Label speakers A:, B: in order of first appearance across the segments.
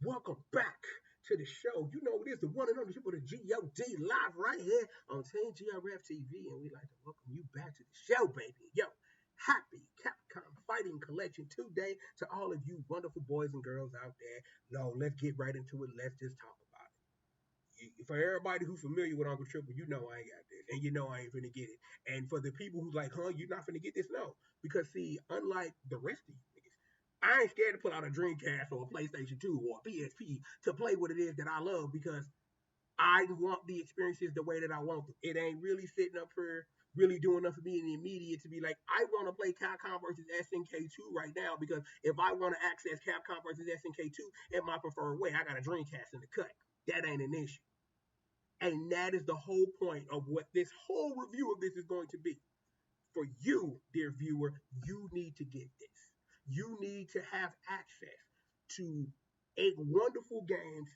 A: Welcome back to the show. You know it is the one and only people, the G.O.D live right here on Team GRF TV, and we'd like to welcome you back to the show, baby. Yo, happy Capcom Fighting Collection today to all of you wonderful boys and girls out there. No, let's get right into it. Let's just talk about it. For everybody who's familiar with Uncle Triple, you know I ain't got this, and you know I ain't finna get it. And for the people who's like, huh, you're not finna get this, no, because see, unlike the rest of you niggas, I ain't scared to put out a Dreamcast or a PlayStation 2 or a PSP to play what it is that I love because I want the experiences the way that I want them. It ain't really sitting up here really doing enough for me in the immediate to be like, I want to play Capcom versus SNK2 right now because if I want to access Capcom versus SNK2 in my preferred way, I got a Dreamcast in the cut. That ain't an issue. And that is the whole point of what this whole review of this is going to be. For you, dear viewer, you need to get this. You need to have access to a wonderful games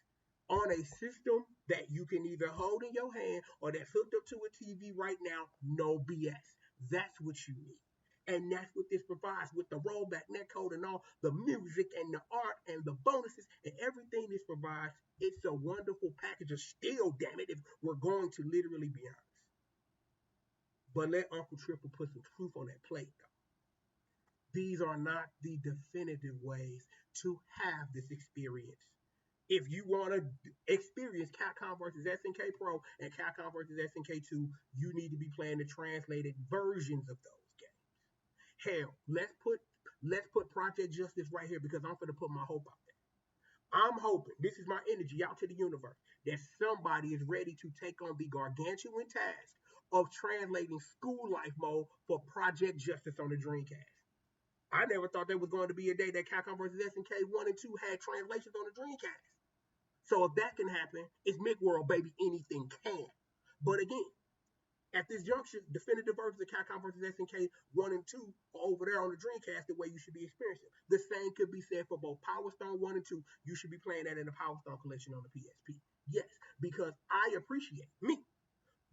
A: on a system that you can either hold in your hand or that's hooked up to a TV right now, no BS. That's what you need. And that's what this provides with the rollback netcode and all the music and the art and the bonuses and everything this provides. It's a wonderful package of steel, damn it, if we're going to literally be honest. But let Uncle Triple put some truth on that plate, though. These are not the definitive ways to have this experience. If you want to experience Capcom versus SNK Pro and Capcom versus SNK2, you need to be playing the translated versions of those games. Hell, let's put Project Justice right here because I'm going to put my hope out there. I'm hoping, this is my energy out to the universe, that somebody is ready to take on the gargantuan task of translating School Life mode for Project Justice on the Dreamcast. I never thought there was going to be a day that Capcom vs. SNK 1 and 2 had translations on the Dreamcast. So if that can happen, it's McWorld, baby. Anything can. But again, at this juncture, definitive versions of Capcom vs. SNK 1 and 2 are over there on the Dreamcast the way you should be experiencing. The same could be said for both Power Stone 1 and 2. You should be playing that in the Power Stone collection on the PSP. Yes, because I appreciate me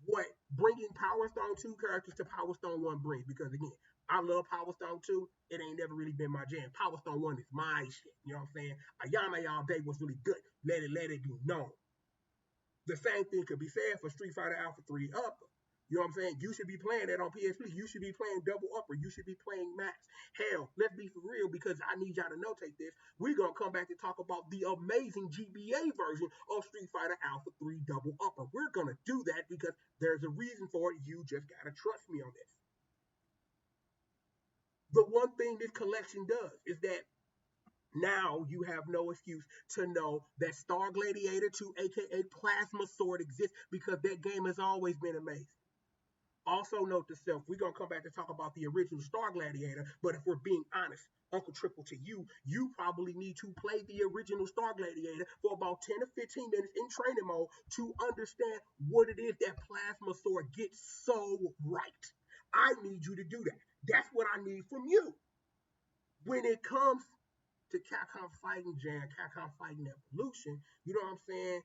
A: what bringing Power Stone 2 characters to Power Stone 1 brings. Because again, I love Power Stone 2. It ain't never really been my jam. Power Stone 1 is my shit. You know what I'm saying? Ayame all day was really good. Let it be known. The same thing could be said for Street Fighter Alpha 3 Upper. You know what I'm saying? You should be playing that on PSP. You should be playing Double Upper. You should be playing Max. Hell, let's be for real because I need y'all to notate this. We're going to come back to talk about the amazing GBA version of Street Fighter Alpha 3 Double Upper. We're going to do that because there's a reason for it. You just got to trust me on this. The one thing this collection does is that now you have no excuse to know that Star Gladiator 2, aka Plasma Sword, exists because that game has always been amazing. Also note to self, we're going to come back to talk about the original Star Gladiator, but if we're being honest, Uncle Triple to you, you probably need to play the original Star Gladiator for about 10 or 15 minutes in training mode to understand what it is that Plasma Sword gets so right. I need you to do that. That's what I need from you. When it comes to Capcom Fighting Jam, Capcom Fighting Evolution, you know what I'm saying?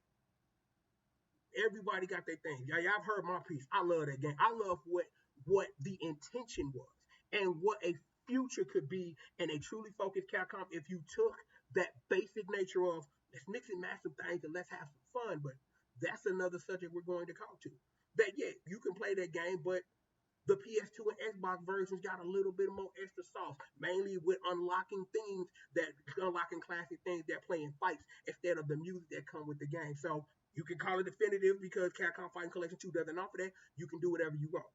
A: Everybody got their thing. Y'all heard my piece. I love that game. I love what the intention was and what a future could be in a truly focused Capcom if you took that basic nature of let's mix and match some things and let's have some fun. But that's another subject we're going to come to. That yeah, you can play that game, but the PS2 and Xbox versions got a little bit more extra sauce, mainly with unlocking classic things that play in fights instead of the music that come with the game. So you can call it definitive because Capcom Fighting Collection 2 doesn't offer that. You can do whatever you want.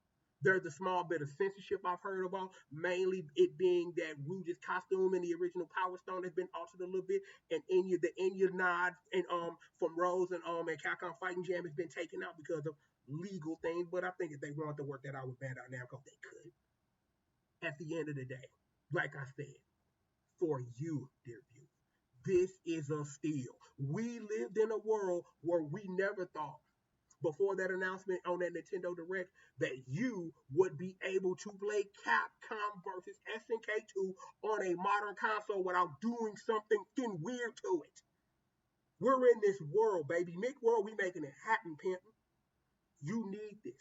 A: There's a small bit of censorship I've heard about, mainly it being that Rouge's costume in the original Power Stone has been altered a little bit, and the Enya nod and from Rose and Capcom Fighting Jam has been taken out because of legal things. But I think if they wanted to work that out with Bandai Namco, they could. At the end of the day, like I said, for you, dear viewer, this is a steal. We lived in a world where we never thought, before that announcement on that Nintendo Direct, that you would be able to play Capcom versus SNK2 on a modern console without doing something weird to it. We're in this world, baby. McWorld, we making it happen, pimpin'. You need this.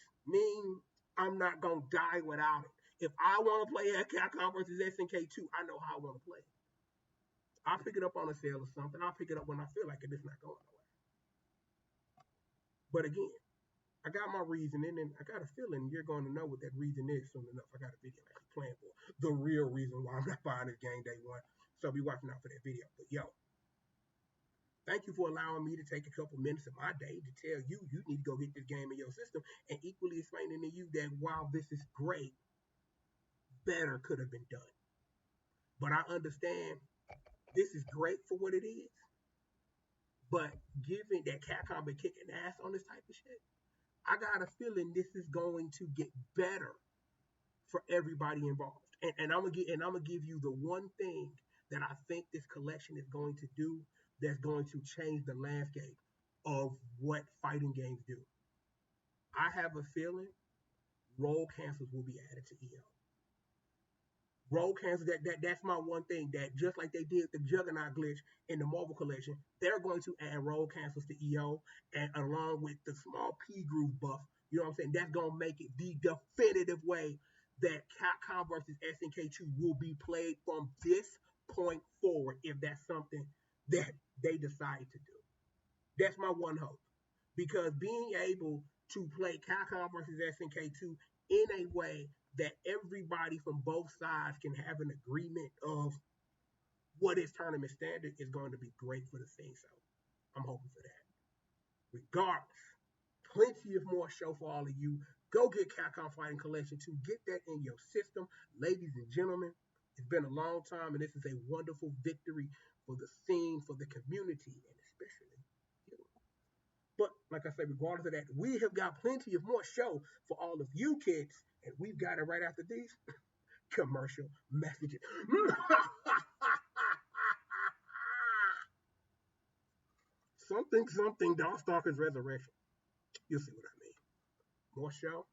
A: I'm not going to die without it. If I want to play at Capcom versus SNK2, I know how I want to play it. I'll pick it up on a sale or something. I'll pick it up when I feel like it. It's not going nowhere. But again, I got my reasoning, and I got a feeling you're going to know what that reason is soon enough. I got a video actually playing for the real reason why I'm not buying this game day one. So be watching out for that video. But yo, thank you for allowing me to take a couple minutes of my day to tell you you need to go get this game in your system, and equally explaining to you that while this is great, better could have been done. But I understand this is great for what it is. But given that Capcom been kicking ass on this type of shit, I got a feeling this is going to get better for everybody involved. And I'm gonna give you the one thing that I think this collection is going to do that's going to change the landscape of what fighting games do. I have a feeling roll cancels will be added to EO. Roll cancels, that's my one thing, that just like they did the Juggernaut glitch in the Marvel collection, they're going to add roll cancels to EO, and along with the small P groove buff, you know what I'm saying? That's gonna make it the definitive way that Capcom versus SNK2 will be played from this point forward, if that's something that they decide to do. That's my one hope. Because being able to play Capcom versus SNK2 in a way that everybody from both sides can have an agreement of what is tournament standard is going to be great for the scene. So I'm hoping for that. Regardless, plenty of more show for all of you. Go get Capcom Fighting Collection 2. Get that in your system. Ladies and gentlemen, it's been a long time, and this is a wonderful victory for the scene, for the community, and especially you. But like I said, regardless of that, we have got plenty of more show for all of you kids, and we've got it right after these commercial messages. Something, Darkstalker's Resurrection. You'll see what I mean. More show.